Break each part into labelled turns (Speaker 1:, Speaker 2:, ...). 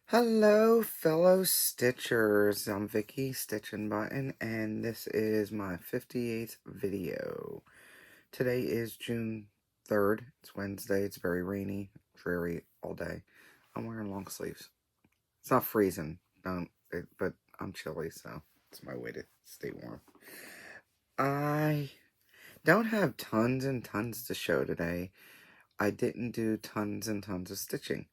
Speaker 1: Hello, fellow Stitchers. I'm Vicky, StitchNButton, and this is my 58th video. Today is June 3rd. It's Wednesday. It's very rainy, dreary all day. I'm wearing long sleeves. It's not freezing, but I'm chilly, so it's my way to stay warm. I don't have tons and tons to show today. I didn't do tons and tons of stitching.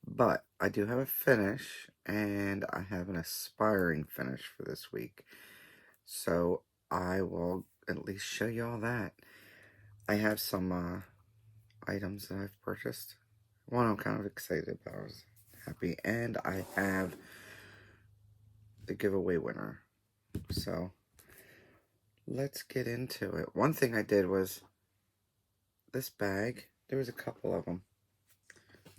Speaker 1: But I do have a finish, and I have an aspiring finish for this week. So I will at least show you all that. I have some items that I've purchased. One I'm kind of excited about. I was happy. And I have the giveaway winner. So let's get into it. One thing I did was this bag. There was a couple of them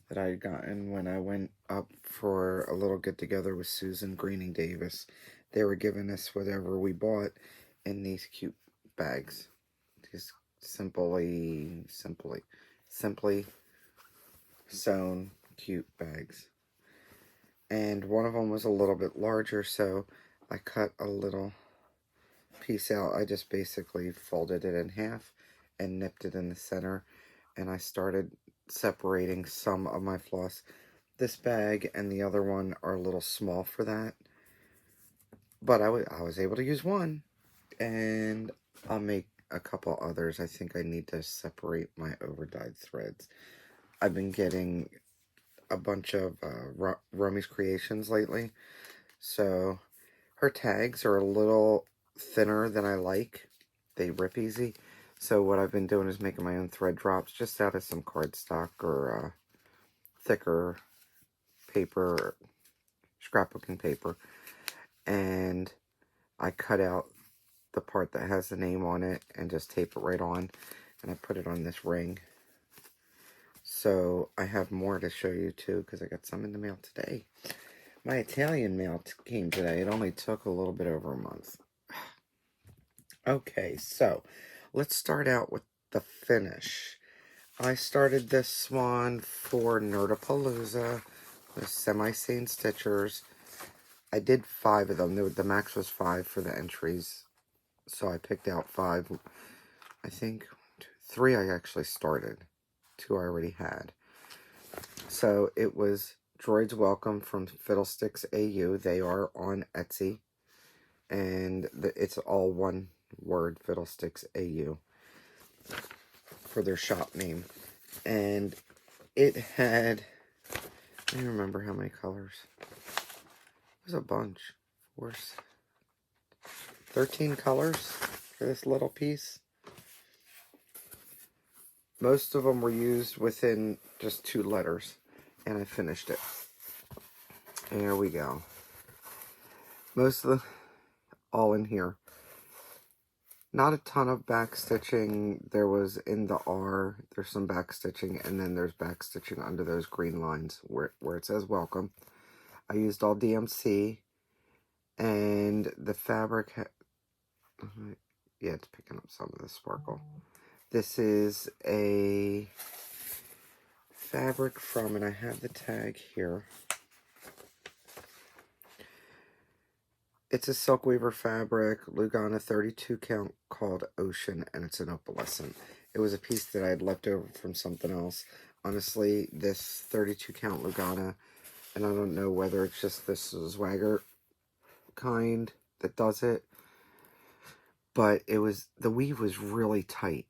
Speaker 1: that I had gotten when I went up for a little get-together with Susan Greening Davis. They were giving us whatever we bought in these cute bags. Just simply sewn cute bags. And one of them was a little bit larger, so I cut a little piece out. I just basically folded it in half and nipped it in the center, and I started separating some of my floss. This bag and the other one are a little small for that, but I was able to use one, and I'll make a couple others. I think I need to separate my overdyed threads. I've been getting a bunch of Romy's Creations lately, so her tags are a little thinner than I like. They rip easy. So what I've been doing is making my own thread drops just out of some cardstock or thicker paper, scrapbooking paper. And I cut out the part that has the name on it and just tape it right on. And I put it on this ring. So I have more to show you too, because I got some in the mail today. My Italian mail came today. It only took a little bit over a month. Okay, so let's start out with the finish. I started this one for Nerdapalooza, the semi-sane Stitchers. I did 5 of them. The max was 5 for the entries, so I picked out 5. I think 3 I actually started. 2 I already had. So it was Droids Welcome from fiddlesticksau. They are on Etsy, and it's all one word, fiddlesticksau, for their shop name. And it had, I don't remember how many colors. It was a bunch. 13 colors for this little piece. Most of them were used within just 2 letters, and I finished it. There we go. Most of the, all in here. Not a ton of back stitching. There was in the R, there's some back stitching, and then there's back stitching under those green lines where it says welcome. I used all DMC, and the fabric, yeah, it's picking up some of the sparkle. This is a fabric from, and I have the tag here. It's a silk weaver fabric, Lugana 32 count, called Ocean, and it's an opalescent. It was a piece that I had left over from something else. Honestly, this 32 count Lugana, and I don't know whether it's just this Swagger kind that does it, but it was, the weave was really tight,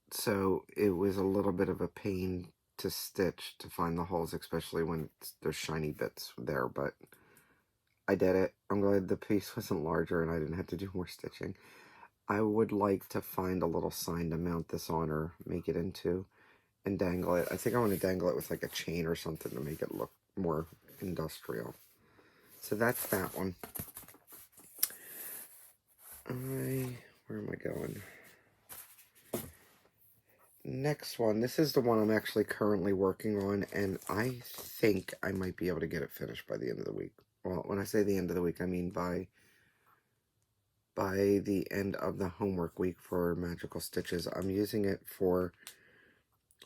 Speaker 1: so it was a little bit of a pain to stitch, to find the holes, especially when there's shiny bits there, but I did it. I'm glad the piece wasn't larger and I didn't have to do more stitching. I would like to find a little sign to mount this on or make it into and dangle it. I think I want to dangle it with like a chain or something to make it look more industrial. So that's that one. Where am I going? Next one. This is the one I'm actually currently working on, and I think I might be able to get it finished by the end of the week. Well, when I say the end of the week, I mean by the end of the homework week for Magical Stitches. I'm using it for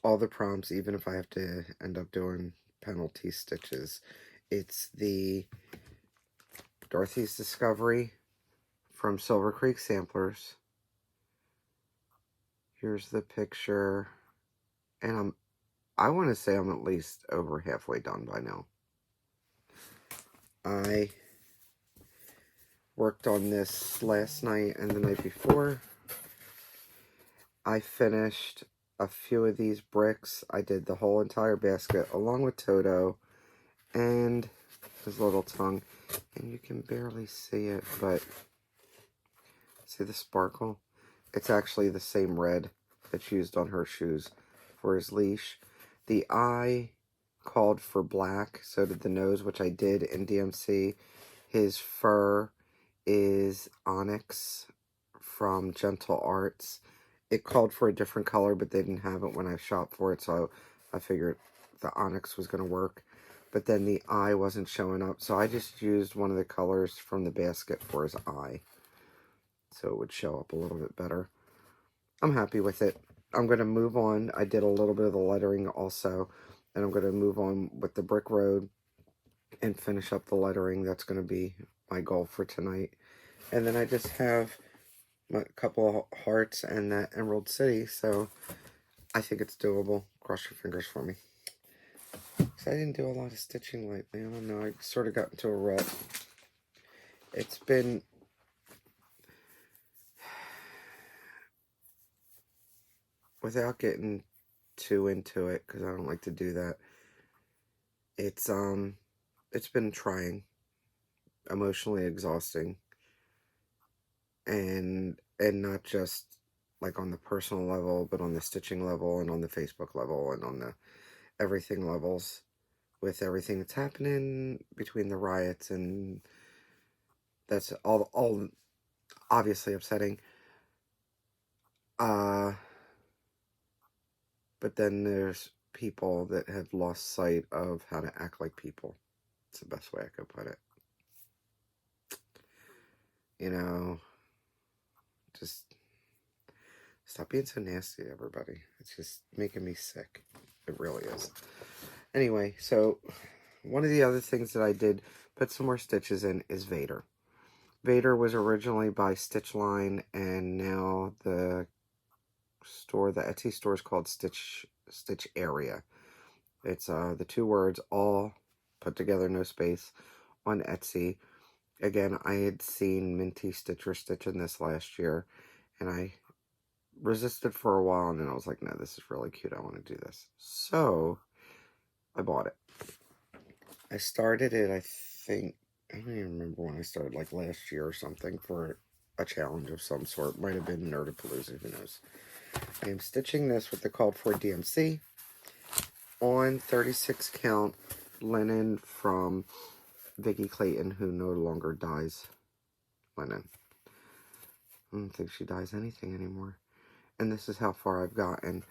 Speaker 1: all the prompts, even if I have to end up doing penalty stitches. It's the Dorothy's Discovery from Silver Creek Samplers. Here's the picture, and I want to say I'm at least over halfway done by now. I worked on this last night and the night before. I finished a few of these bricks. I did the whole entire basket along with Toto and his little tongue. And you can barely see it, but see the sparkle? It's actually the same red that's used on her shoes for his leash. The eye called for black, so did the nose, which I did in DMC. His fur is onyx from Gentle Arts. It called for a different color, but they didn't have it when I shopped for it, so I figured the onyx was going to work. But then the eye wasn't showing up, so I just used one of the colors from the basket for his eye, so it would show up a little bit better. I'm happy with it. I'm going to move on. I did a little bit of the lettering also, and I'm going to move on with the brick road and finish up the lettering. That's going to be my goal for tonight. And then I just have a couple of hearts and that Emerald City, so I think it's doable. Cross your fingers for me. So I didn't do a lot of stitching lately. I don't know. I sort of got into a rut. It's been... without getting too into it, because I don't like to do that, it's been trying, emotionally exhausting, and not just like on the personal level, but on the stitching level and on the Facebook level and on the everything levels, with everything that's happening between the riots, and that's all obviously upsetting. But then there's people that have lost sight of how to act like people. It's the best way I could put it. You know, just stop being so nasty, everybody. It's just making me sick. It really is. Anyway, so one of the other things that I did put some more stitches in is Vader. Vader was originally by Stitchline, and now the Etsy store is called Stitcharea. It's the two words all put together, no space, on Etsy. Again, I had seen Minty Stitcher stitching this last year, and I resisted for a while, and then I was like, no, this is really cute. I want to do this. So I bought it. I started it, I think, I don't even remember when I started, like last year or something, for a challenge of some sort. Might have been Nerdapalooza, who knows. I am stitching this with the called for DMC on 36 count linen from Vicki Clayton, who no longer dyes linen. I don't think she dyes anything anymore. And this is how far I've gotten.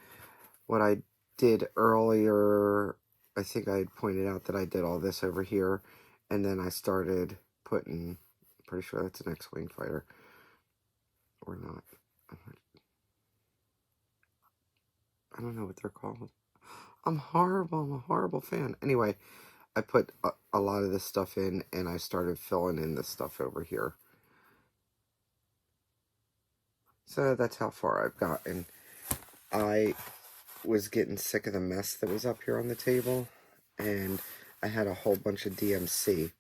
Speaker 1: What I did earlier, I think I had pointed out that I did all this over here, and then I started putting, I'm pretty sure that's an X-Wing fighter, or not. I don't know what they're called. I'm horrible. I'm a horrible fan. Anyway, I put a lot of this stuff in, and I started filling in the stuff over here. So that's how far I've gotten. I was getting sick of the mess that was up here on the table, and I had a whole bunch of DMC.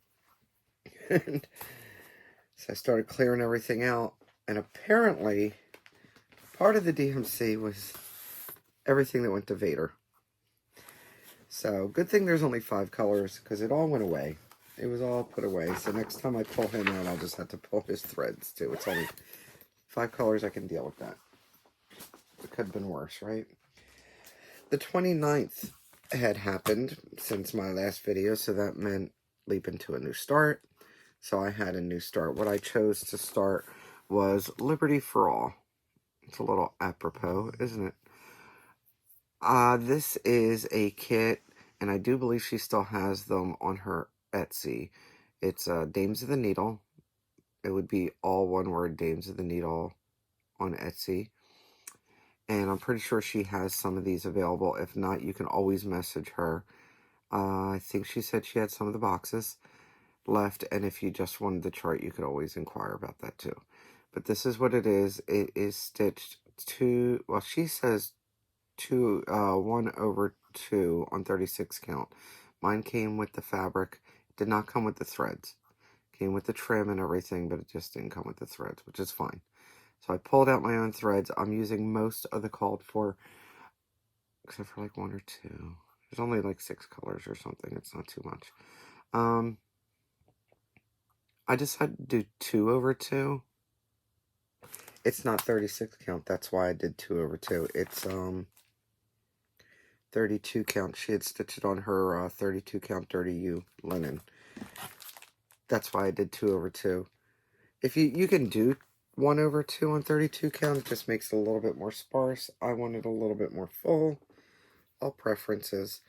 Speaker 1: And so I started clearing everything out, and apparently part of the DMC was everything that went to Vader. So good thing there's only 5 colors, because it all went away. It was all put away. So next time I pull him out, I'll just have to pull his threads too. It's only 5 colors. I can deal with that. It could have been worse, right? The 29th had happened since my last video, so that meant leaping to a new start. So I had a new start. What I chose to start was Liberty for All. It's a little apropos, isn't it? This is a kit, and I do believe she still has them on her Etsy. It's Dames of the Needle. It would be all one word, Dames of the Needle, on Etsy. And I'm pretty sure she has some of these available. If not, you can always message her. I think she said she had some of the boxes left, and if you just wanted the chart, you could always inquire about that too. But this is what it is. It is stitched to, well, she says 1/2 on 36 count. Mine came with the fabric. It did not come with the threads. Came with the trim and everything, but it just didn't come with the threads, which is fine. So I pulled out my own threads. I'm using most of the called for, except for like 1 or 2. There's only like 6 colors or something. It's not too much. I just had to do 2/2. It's not 36 count. That's why I did 2/2. It's 32 count. She had stitched it on her 32 count Dirty U linen. That's why I did 2/2. If you can do 1/2 on 32 count, it just makes it a little bit more sparse. I wanted a little bit more full. All preferences.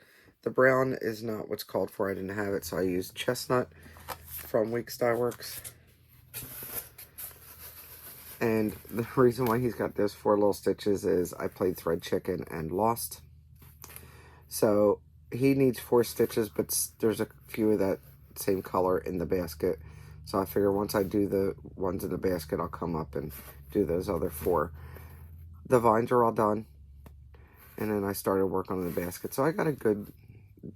Speaker 1: The brown is not what's called for. I didn't have it, so I used chestnut from Weeks Dye Works. And the reason why he's got those 4 little stitches is I played thread chicken and lost. So he needs 4 stitches, but there's a few of that same color in the basket. So I figure once I do the ones in the basket, I'll come up and do those other 4. The vines are all done. And then I started working on the basket. So I got a good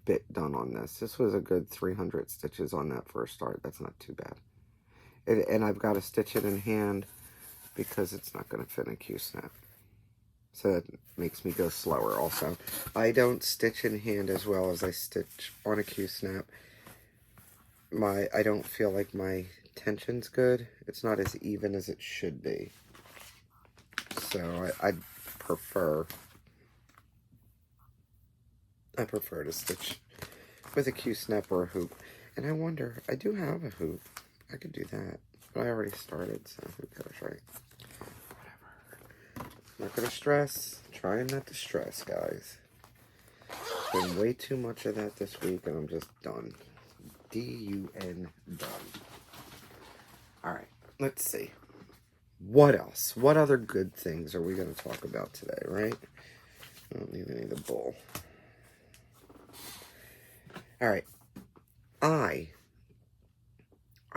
Speaker 1: bit done on this. This was a good 300 stitches on that first start. That's not too bad. And I've got to stitch it in hand because it's not going to fit in a Q-snap. So it makes me go slower also. I don't stitch in hand as well as I stitch on a Q-snap. I don't feel like my tension's good. It's not as even as it should be. So I prefer to stitch with a Q-snap or a hoop. And I wonder, I do have a hoop. I could do that. But I already started, so who cares, right? Whatever. Not gonna stress. Trying not to stress, guys. Been way too much of that this week, and I'm just done. D-U-N, done. Alright, let's see. What else? What other good things are we going to talk about today, right? I don't need any of the bull. Alright. I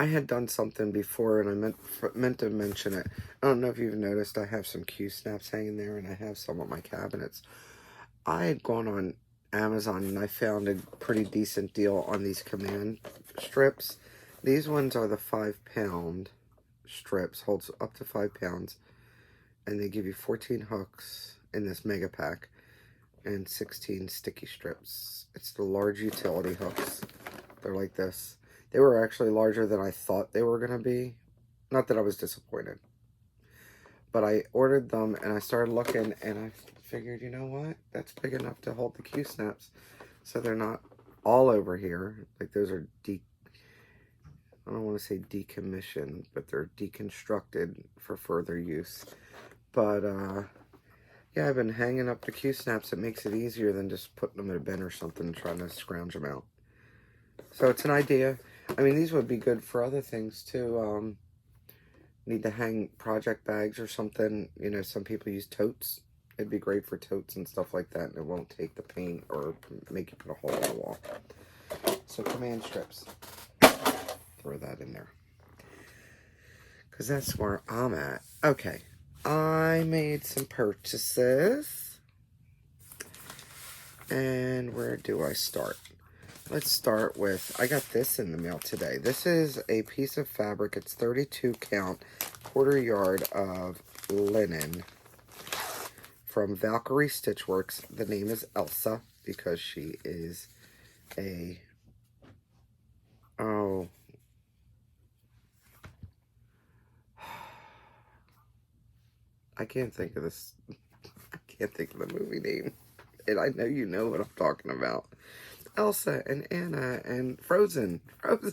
Speaker 1: had done something before, and I meant to mention it. I don't know if you've noticed, I have some Q-snaps hanging there, and I have some on my cabinets. I had gone on Amazon, and I found a pretty decent deal on these command strips. These ones are the 5-pound strips, holds up to 5 pounds, and they give you 14 hooks in this mega pack, and 16 sticky strips. It's the large utility hooks. They're like this. They were actually larger than I thought they were going to be. Not that I was disappointed. But I ordered them, and I started looking, and I figured, you know what? That's big enough to hold the Q-snaps. So they're not all over here. Like, those are I don't want to say decommissioned, but they're deconstructed for further use. But, yeah, I've been hanging up the Q-snaps. It makes it easier than just putting them in a bin or something and trying to scrounge them out. So it's an idea. I mean, these would be good for other things, too. Need to hang project bags or something. You know, some people use totes. It'd be great for totes and stuff like that, and it won't take the paint or make you put a hole in the wall. So command strips. Throw that in there. Because that's where I'm at. Okay. I made some purchases. And where do I start? Let's start with, I got this in the mail today. This is a piece of fabric. It's 32 count, 1/4 yard of linen from Valkyrie Stitchworks. The name is Elsa because she is a, I can't think of this. I can't think of the movie name. And I know you know what I'm talking about. Elsa and Anna and Frozen. You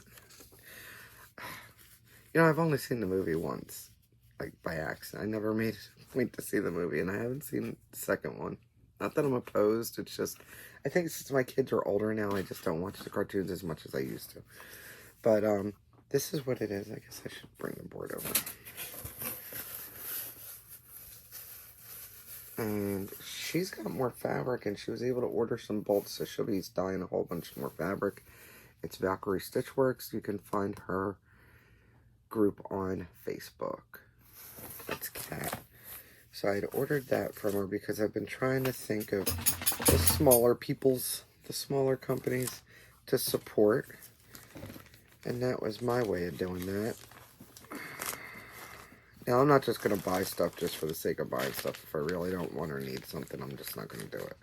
Speaker 1: know, I've only seen the movie once. Like, by accident. I never made a point to see the movie, and I haven't seen the second one. Not that I'm opposed, it's just, I think since my kids are older now, I just don't watch the cartoons as much as I used to. But, this is what it is. I guess I should bring the board over. And she's got more fabric, and she was able to order some bolts, so she'll be dyeing a whole bunch more fabric. It's Valkyrie Stitchworks. You can find her group on Facebook. That's Cat. So I had ordered that from her because I've been trying to think of the smaller companies to support. And that was my way of doing that. Now, I'm not just going to buy stuff just for the sake of buying stuff. If I really don't want or need something, I'm just not going to do it.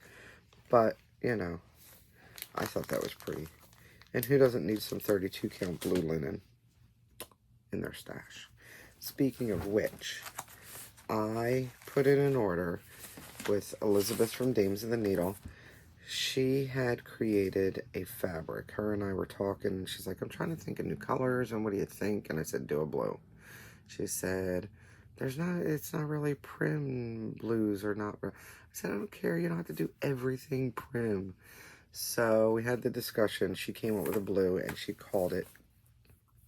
Speaker 1: But, you know, I thought that was pretty. And who doesn't need some 32 count blue linen in their stash? Speaking of which, I put in an order with Elizabeth from Dames of the Needle. She had created a fabric. Her and I were talking, and she's like, I'm trying to think of new colors, and what do you think? And I said, do a blue. She said, it's not really prim blues or not. I said, I don't care. You don't have to do everything prim. So we had the discussion. She came up with a blue, and she called it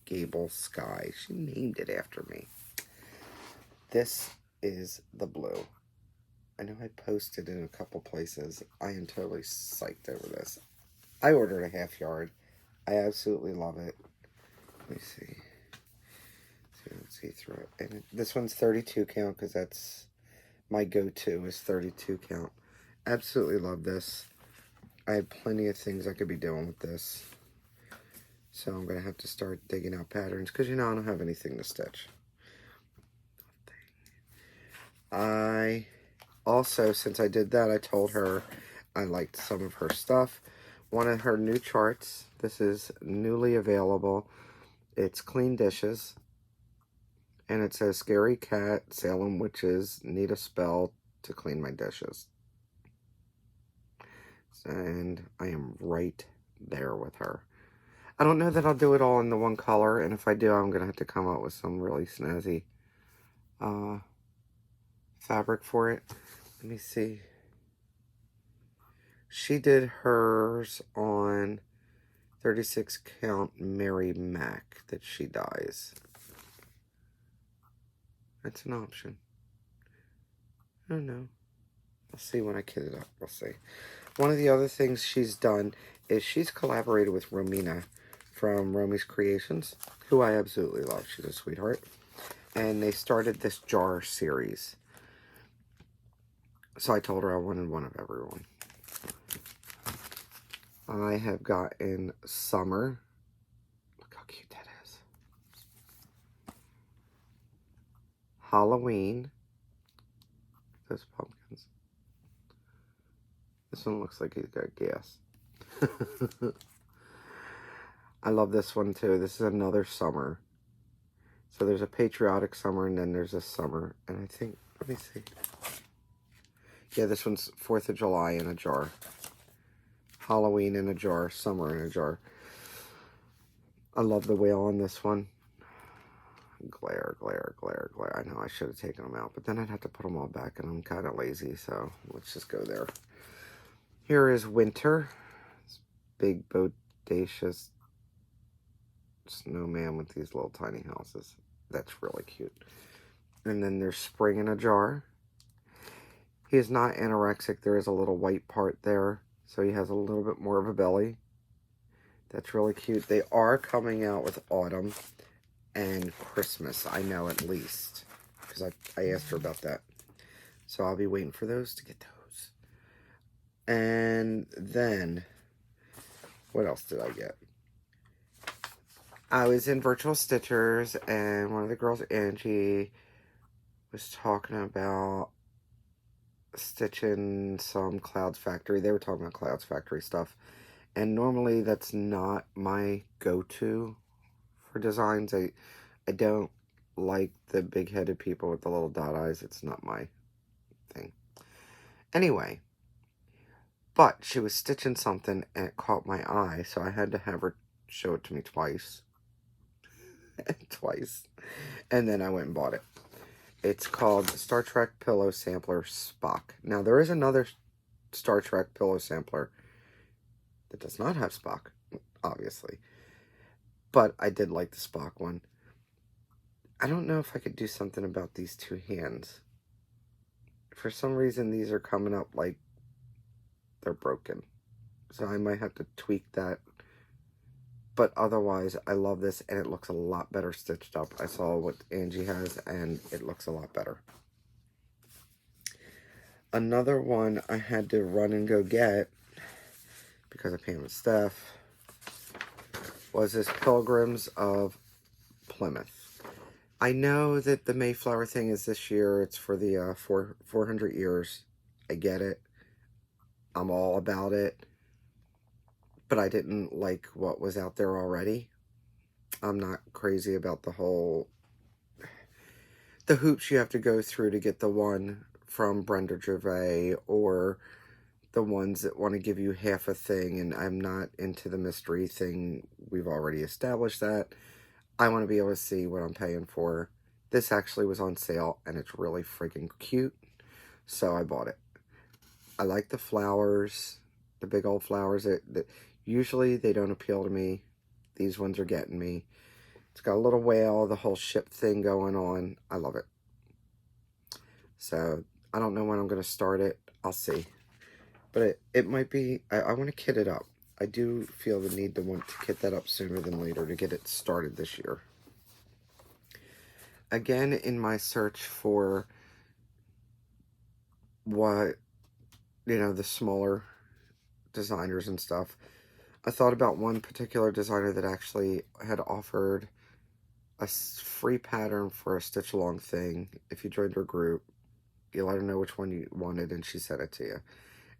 Speaker 1: Gable Sky. She named it after me. This is the blue. I know I posted in a couple places. I am totally psyched over this. I ordered a half yard. I absolutely love it. Let me see. Let's see through it. And this one's 32 count because that's my go-to is 32 count. Absolutely love this. I have plenty of things I could be doing with this. So I'm going to have to start digging out patterns because, you know, I don't have anything to stitch. I also, since I did that, I told her I liked some of her stuff. One of her new charts. This is newly available. It's Clean Dishes. And it says, Scary Cat, Salem Witches, need a spell to clean my dishes. And I am right there with her. I don't know that I'll do it all in the one color. And if I do, I'm going to have to come up with some really snazzy fabric for it. Let me see. She did hers on 36 count Mary Mac that she dyes. That's an option. I don't know. I'll see when I kit it up. We'll see. One of the other things she's done is she's collaborated with Romina from Romy's Creations, who I absolutely love. She's a sweetheart. And they started this jar series. So I told her I wanted one of everyone. I have gotten Summer. Look how cute that is. Halloween. Those pumpkins. This one looks like he's got gas. I love this one too. This is another summer. So there's a patriotic summer and then there's a summer. And I think, let me see. Yeah, this one's 4th of July in a jar. Halloween in a jar. Summer in a jar. I love the whale on this one. Glare, glare, glare, glare. I know I should have taken them out, but then I'd have to put them all back, and I'm kind of lazy, so let's just go there. Here is winter. This big, bodacious snowman with these little tiny houses. That's really cute. And then there's spring in a jar. He is not anorexic. There is a little white part there, so he has a little bit more of a belly. That's really cute. They are coming out with autumn and Christmas, I know at least, because I asked her about that. So I'll be waiting for those to get those. And then, what else did I get? I was in Virtual Stitchers, and one of the girls, Angie, was talking about stitching some Clouds Factory. They were talking about Clouds Factory stuff. And normally that's not my go-to for designs. I don't like the big-headed people with the little dot eyes. It's not my thing. Anyway, but she was stitching something and it caught my eye, so I had to have her show it to me twice. Twice. And then I went and bought it. It's called Star Trek Pillow Sampler Spock. Now, there is another Star Trek Pillow Sampler that does not have Spock, obviously. But I did like the Spock one. I don't know if I could do something about these two hands For some reason, these are coming up like they're broken. So I might have to tweak that. But otherwise, I love this, and it looks a lot better stitched up. I saw what Angie has, and it looks a lot better. Another one I had to run and go get, because of Pam and Steph, was this Pilgrims of Plymouth. I know that the Mayflower thing is this year. It's for the 400 years. I get it. I'm all about it. But I didn't like what was out there already. I'm not crazy about the hoops you have to go through to get the one from Brenda Gervais, or the ones that want to give you half a thing, and I'm not into the mystery thing. We've already established that. I want to be able to see what I'm paying for. This actually was on sale, and it's really freaking cute, so I bought it. I like the flowers, the big old flowers. That usually they don't appeal to me. These ones are getting me. It's got a little whale, the whole ship thing going on. I love it. So, I don't know when I'm going to start it. I'll see. But it might be, I want to kit it up. I do feel the need to want to kit that up sooner than later to get it started this year. Again, in my search for what, the smaller designers and stuff, I thought about one particular designer that actually had offered a free pattern for a stitch along thing. If you joined her group, you let her know which one you wanted, and she sent it to you.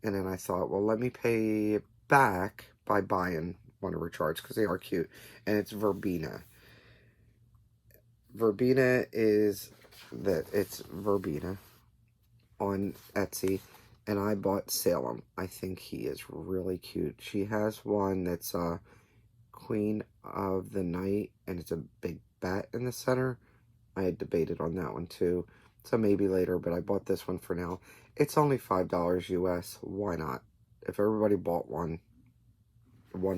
Speaker 1: And then I thought, well, let me pay it back by buying one of her charts, because they are cute. And it's Verbena. Verbena is it's Verbena on Etsy. And I bought Salem. I think he is really cute. She has one that's Queen of the Night, and it's a big bat in the center. I had debated on that one too. So maybe later, but I bought this one for now. It's only $5 US. Why not? If everybody bought one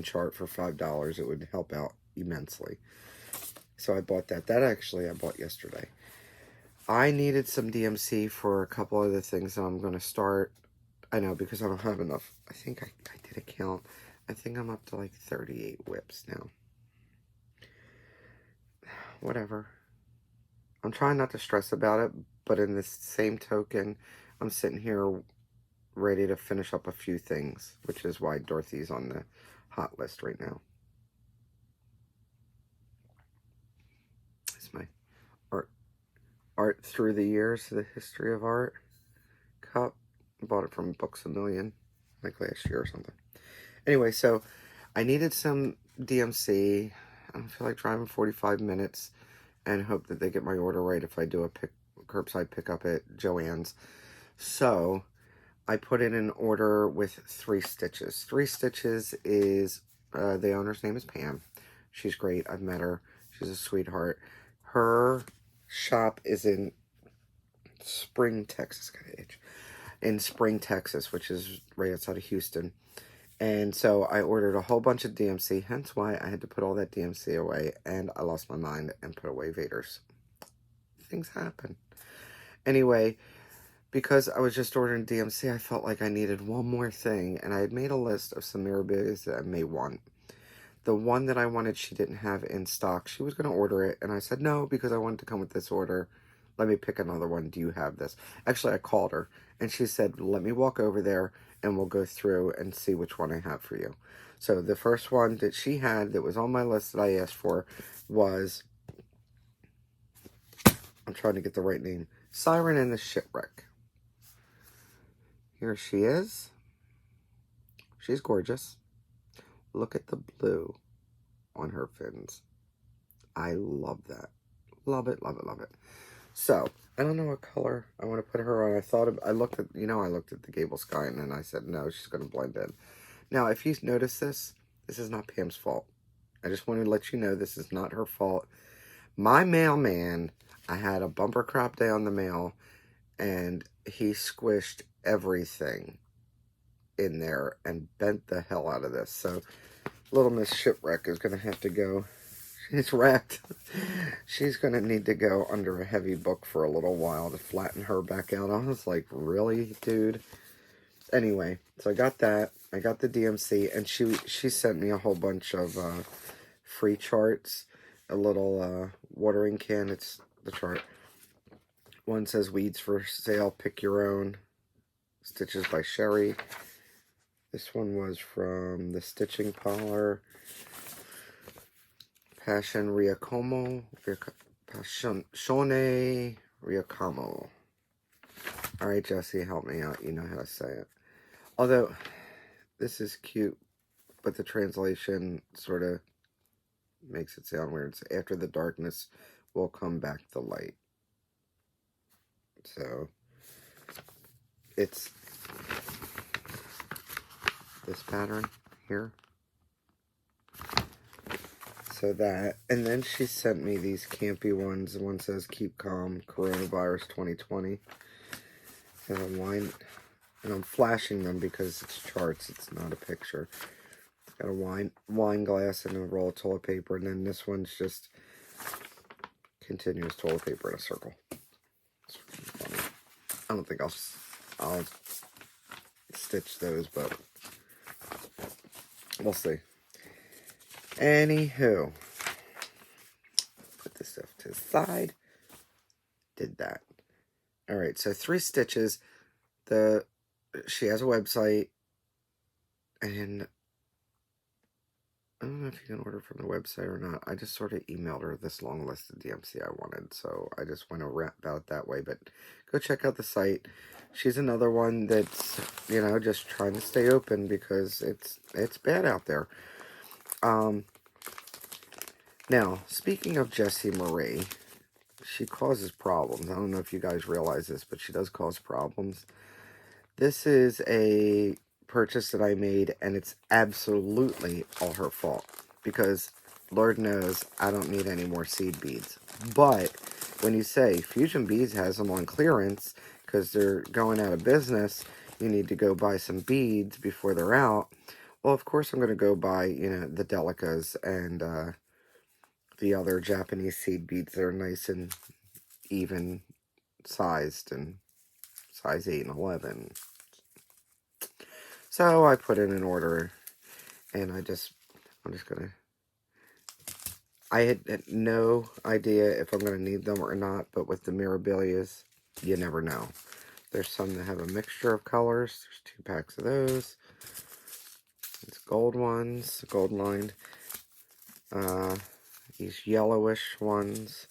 Speaker 1: chart for $5, it would help out immensely. So I bought that. That actually I bought yesterday. I needed some DMC for a couple other things that I'm going to start. I know, because I don't have enough. I think I did a count. I think I'm up to like 38 whips now. Whatever. I'm trying not to stress about it, but in the same token, I'm sitting here ready to finish up a few things, which is why Dorothy's on the hot list right now. It's my art through the years, the history of art cup. I bought it from Books A Million, like last year or something. Anyway, so I needed some DMC. I don't feel like driving 45 minutes, and hope that they get my order right if I do a curbside pickup at Joann's. So I put in an order with 3 Stitches. 3 Stitches is, the owner's name is Pam. She's great. I've met her. She's a sweetheart. Her shop is in Spring, Texas. Got an itch. In Spring, Texas, which is right outside of Houston. And so I ordered a whole bunch of DMC, hence why I had to put all that DMC away, and I lost my mind and put away Vader's. Things happen. Anyway, because I was just ordering DMC, I felt like I needed one more thing, and I had made a list of some mirabilis that I may want. The one that I wanted, she didn't have in stock. She was going to order it, and I said no, because I wanted to come with this order. Let me pick another one. Do you have this? Actually, I called her, and she said, let me walk over there, and we'll go through and see which one I have for you. So the first one that she had that was on my list that I asked for was, I'm trying to get the right name, Siren and the Shipwreck. Here she is. She's gorgeous. Look at the blue on her fins. I love that. Love it, love it, love it. So, I don't know what color I want to put her on. I looked at the Gable Sky, and then I said, no, she's going to blend in. Now, if you notice this is not Pam's fault. I just want to let you know this is not her fault. My mailman, I had a bumper crop day on the mail, and he squished everything in there and bent the hell out of this. So, Little Miss Shipwreck is going to have to go. She's wrecked. She's going to need to go under a heavy book for a little while to flatten her back out. I was like, really, dude? Anyway, so I got that. I got the DMC, and she sent me a whole bunch of free charts. A little watering can. It's the chart. One says weeds for sale, pick your own. Stitches by Sherry. This one was from the Stitching Parlor. Passion Riacomo. Passione Riacomo. Alright, Jesse, help me out. You know how to say it. Although, this is cute, but the translation sort of makes it sound weird. It's after the darkness will come back the light. So, it's this pattern here. So that, and then she sent me these campy ones. One says keep calm, coronavirus 2020. And I'm flashing them because it's charts, it's not a picture. It's got a wine glass and a roll of toilet paper, and then this one's just continuous toilet paper in a circle. It's funny. I don't think I'll stitch those, but we'll see. Anywho, put this stuff to the side. Did that. Alright, so 3 stitches. She has a website, and I don't know if you can order from the website or not. I just sort of emailed her this long list of DMC I wanted, so I just went about it that way. But go check out the site. She's another one that's, you know, just trying to stay open because it's bad out there. Now, speaking of Jessie Marie, she causes problems. I don't know if you guys realize this, but she does cause problems. This is a purchase that I made, and it's absolutely all her fault. Because, Lord knows, I don't need any more seed beads. But, when you say Fusion Beads has them on clearance, because they're going out of business, you need to go buy some beads before they're out. Well, of course I'm going to go buy, you know, the Delicas and the other Japanese seed beads that are nice and even sized and size 8 and 11. So I put in an order, and I'm just gonna, I had no idea if I'm gonna need them or not, but with the Mirabilias, you never know. There's some that have a mixture of colors. There's 2 packs of those. It's gold ones, gold lined. These yellowish ones.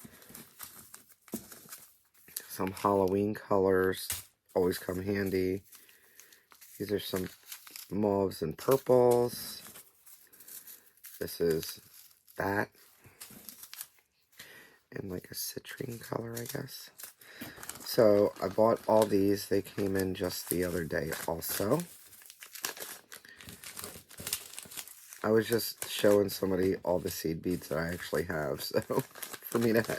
Speaker 1: Some Halloween colors always come handy. These are some mauves and purples. This is that. And like a citrine color, I guess. So I bought all these. They came in just the other day also. I was just showing somebody all the seed beads that I actually have. So for me to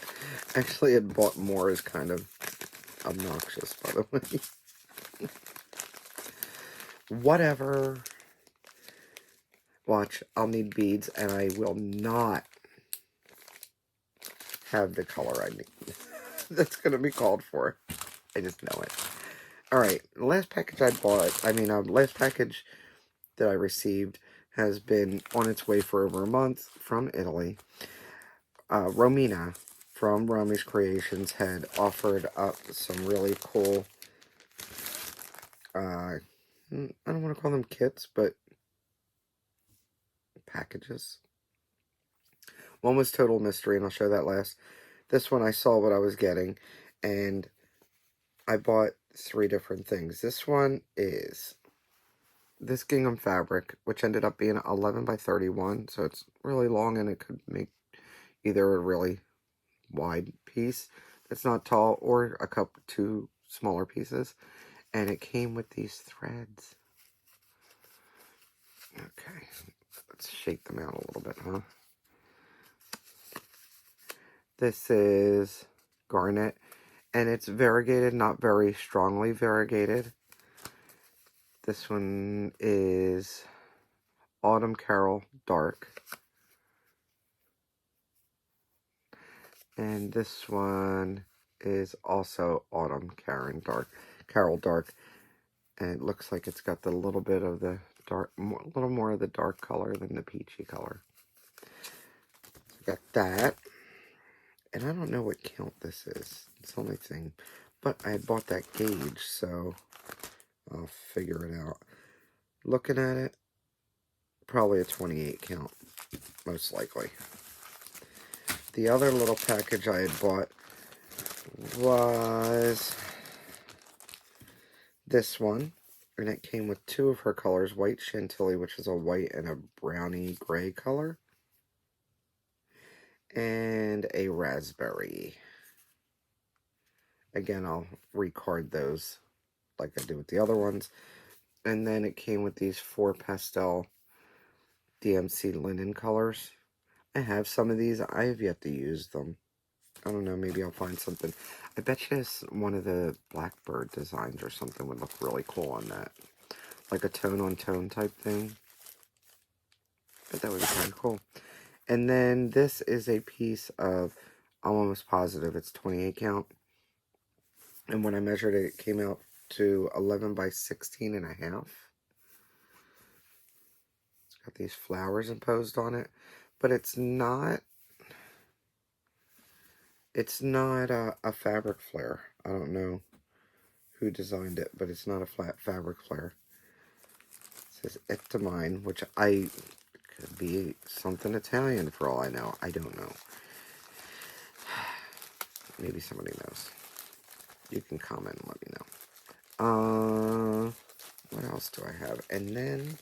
Speaker 1: actually had bought more is kind of obnoxious, by the way. Whatever. Watch, I'll need beads, and I will not have the color I need. That's going to be called for. I just know it. Alright, the last package I bought, last package that I received has been on its way for over a month from Italy. Romina from Romy's Creations had offered up some really cool, I don't want to call them kits, but packages. One was Total Mystery, and I'll show that last. This one I saw what I was getting, and I bought 3 different things. This one is this Gingham Fabric, which ended up being 11 by 31, so it's really long, and it could make either a really wide piece that's not tall, or 2 smaller pieces. And it came with these threads. Okay, let's shake them out a little bit, huh? This is garnet, and it's variegated, not very strongly variegated. This one is Autumn Carol Dark. And this one is also Autumn Carol Dark. And it looks like it's got the little bit of the dark, a little more of the dark color than the peachy color. So got that. And I don't know what count this is. It's the only thing. But I had bought that gauge, so I'll figure it out. Looking at it, probably a 28 count, most likely. The other little package I had bought was this one. And it came with two of her colors, white chantilly, which is a white and a browny gray color, and a raspberry. Again, I'll recard those like I did with the other ones. And then it came with these 4 pastel DMC linen colors. I have some of these. I have yet to use them. I don't know, maybe I'll find something. I bet you one of the Blackbird designs or something would look really cool on that. Like a tone-on-tone type thing. But that would be kind of cool. And then this is a piece of, I'm almost positive it's 28 count. And when I measured it, it came out to 11 by 16 and a half. It's got these flowers imposed on it. But it's not a fabric flare. I don't know who designed it, but it's not a flat fabric flare. It says "Et to mine," which could be something Italian for all I know. I don't know. Maybe somebody knows. You can comment and let me know. What else do I have? And then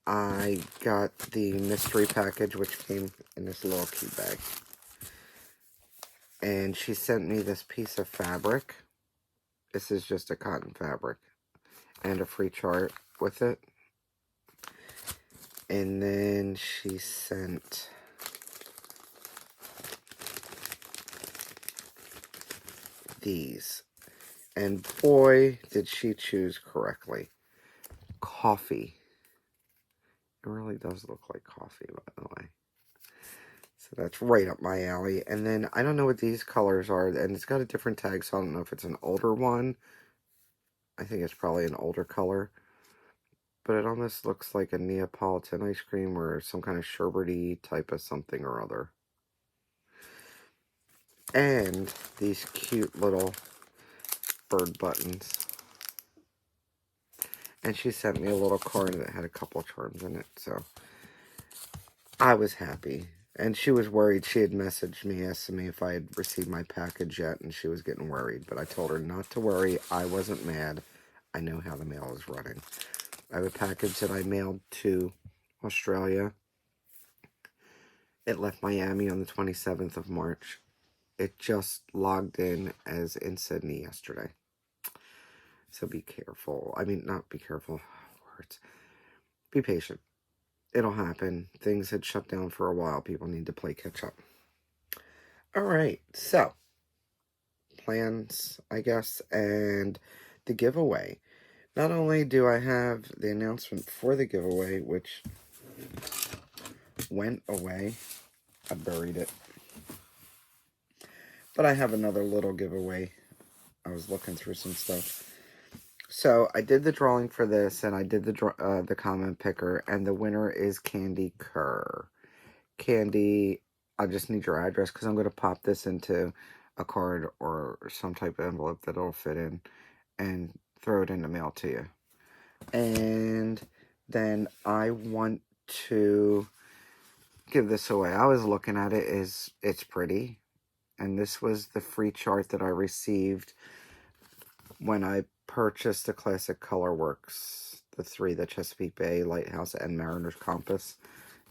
Speaker 1: I got the mystery package, which came in this little cute bag. And she sent me this piece of fabric. This is just a cotton fabric. And a free chart with it. And then she sent these. And boy, did she choose correctly. Coffee. It really does look like coffee, by the way. So that's right up my alley. And then, I don't know what these colors are. And it's got a different tag, so I don't know if it's an older one. I think it's probably an older color. But it almost looks like a Neapolitan ice cream or some kind of sherbety type of something or other. And these cute little bird buttons. And she sent me a little card that had a couple of charms in it. So I was happy. And she was worried. She had messaged me, asking me if I had received my package yet. And she was getting worried. But I told her not to worry. I wasn't mad. I know how the mail is running. I have a package that I mailed to Australia. It left Miami on the 27th of March. It just logged in as in Sydney yesterday. So be careful. I mean, not be careful. Words. Be patient. It'll happen. Things had shut down for a while. People need to play catch up. Alright, so plans, I guess, and the giveaway. Not only do I have the announcement for the giveaway, which went away. I buried it. But I have another little giveaway. I was looking through some stuff. So I did the drawing for this, and I did the comment picker, and the winner is Candy Kerr. Candy, I just need your address because I'm going to pop this into a card or some type of envelope that it'll fit in and throw it in the mail to you. And then I want to give this away. I was looking at it, it's pretty. And this was the free chart that I received when I purchased the Classic Colorworks, the 3, the Chesapeake Bay, Lighthouse, and Mariner's Compass.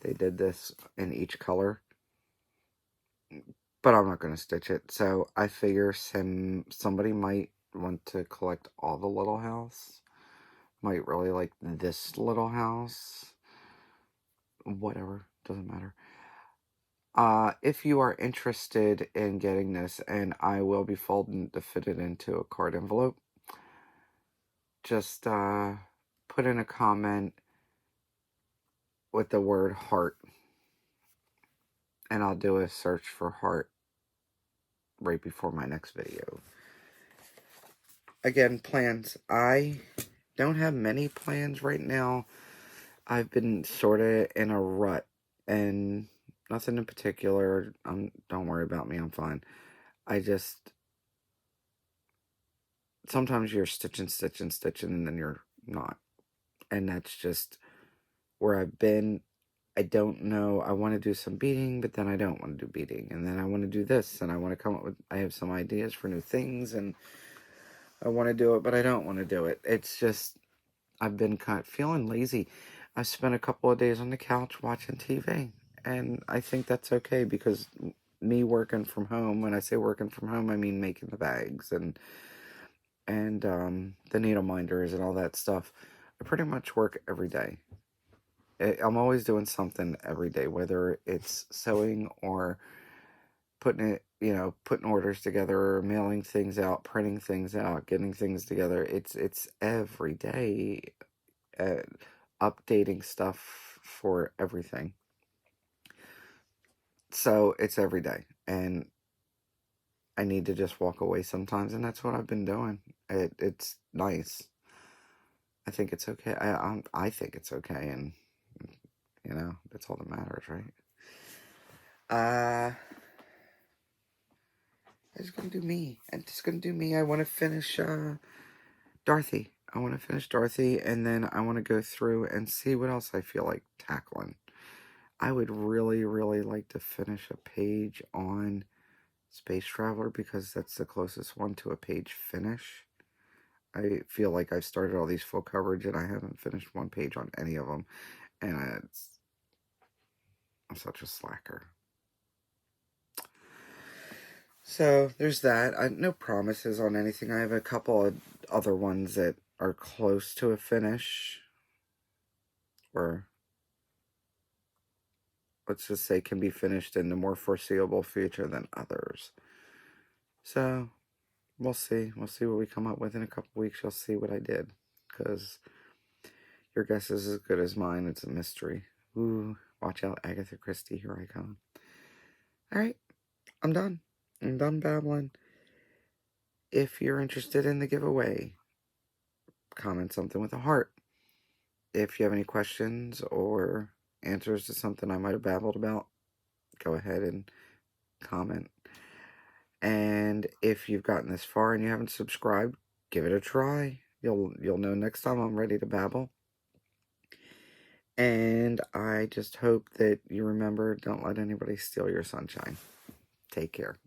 Speaker 1: They did this in each color. But I'm not going to stitch it. So I figure somebody might want to collect all the Little House. Might really like this Little House. Whatever. Doesn't matter. If you are interested in getting this, and I will be folding to fit it into a card envelope, just put in a comment with the word heart. And I'll do a search for heart right before my next video. Again, plans. I don't have many plans right now. I've been sort of in a rut, and nothing in particular. Don't worry about me, I'm fine. I just, sometimes you're stitching, and then you're not. And that's just where I've been. I don't know. I want to do some beading, but then I don't want to do beading. And then I want to do this, and I want to come up with, I have some ideas for new things, and I want to do it, but I don't want to do it. It's just, I've been kind of feeling lazy. I spent a couple of days on the couch watching TV, and I think that's okay, because me working from home, when I say working from home, I mean making the bags and the needle minders and all that stuff. I pretty much work every day. I'm always doing something every day, whether it's sewing or putting orders together, or mailing things out, printing things out, getting things together. It's every day, updating stuff for everything. So it's every day, and I need to just walk away sometimes, and that's what I've been doing. It's nice. I think it's okay. I think it's okay, and that's all that matters, right? I'm just gonna do me. I want to finish Dorothy. And then I want to go through and see what else I feel like tackling. I would really, really like to finish a page on Space Traveler, because that's the closest one to a page finish. I feel like I've started all these full coverage and I haven't finished one page on any of them, and I'm such a slacker. So there's that. No promises on anything. I have a couple of other ones that are close to a finish, or let's just say can be finished in the more foreseeable future than others. So we'll see. We'll see what we come up with in a couple weeks. You'll see what I did, because your guess is as good as mine. It's a mystery. Ooh, watch out, Agatha Christie. Here I come. All right, I'm done. I'm done babbling. If you're interested in the giveaway, comment something with a heart. If you have any questions or answers to something I might have babbled about, go ahead and comment. And if you've gotten this far and you haven't subscribed, give it a try. You'll know next time I'm ready to babble. And I just hope that you remember, don't let anybody steal your sunshine. Take care.